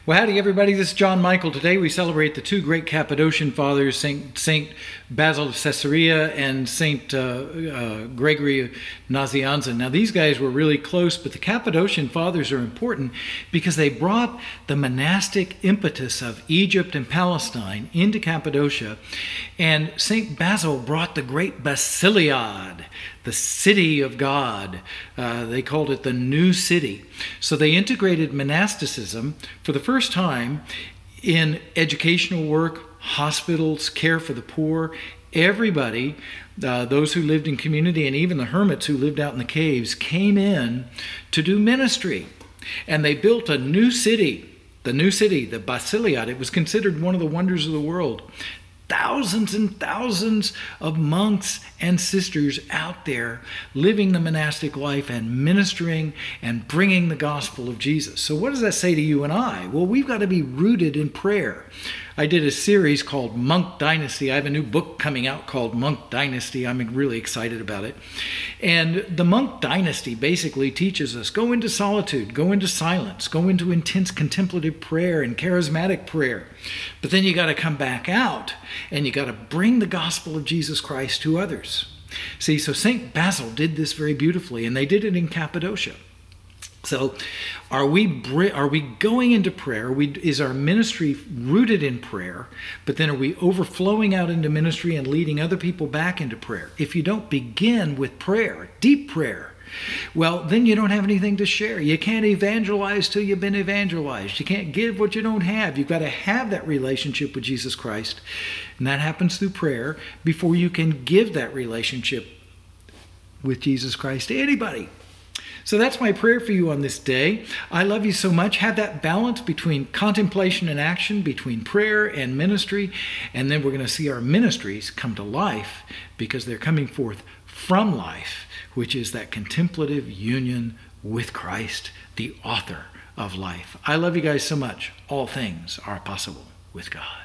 Well, howdy everybody, this is John Michael. Today we celebrate the two great Cappadocian fathers, Saint Basil of Caesarea and Saint Gregory Nazianzen. Now these guys were really close, but the Cappadocian fathers are important because they brought the monastic impetus of Egypt and Palestine into Cappadocia, and Saint Basil brought the great Basiliad, the city of God. They called it the new city. So they integrated monasticism for the first time in educational work, hospitals, care for the poor. Everybody, those who lived in community and even the hermits who lived out in the caves, came in to do ministry. And they built a new city, the Basiliad. It was considered one of the wonders of the world. Thousands and thousands of monks and sisters out there living the monastic life and ministering and bringing the gospel of Jesus. So what does that say to you and I? Well, we've got to be rooted in prayer. I did a series called Monk Dynasty. I have a new book coming out called Monk Dynasty. I'm really excited about it. And the Monk Dynasty basically teaches us, go into solitude, go into silence, go into intense contemplative prayer and charismatic prayer. But then you got to come back out and you got to bring the gospel of Jesus Christ to others. See, so St. Basil did this very beautifully, and they did it in Cappadocia. So are we going into prayer? Is our ministry rooted in prayer? But then are we overflowing out into ministry and leading other people back into prayer? If you don't begin with prayer, deep prayer, well, then you don't have anything to share. You can't evangelize till you've been evangelized. You can't give what you don't have. You've got to have that relationship with Jesus Christ. And that happens through prayer before you can give that relationship with Jesus Christ to anybody. So that's my prayer for you on this day. I love you so much. Have that balance between contemplation and action, between prayer and ministry. And then we're going to see our ministries come to life because they're coming forth from life, which is that contemplative union with Christ, the author of life. I love you guys so much. All things are possible with God.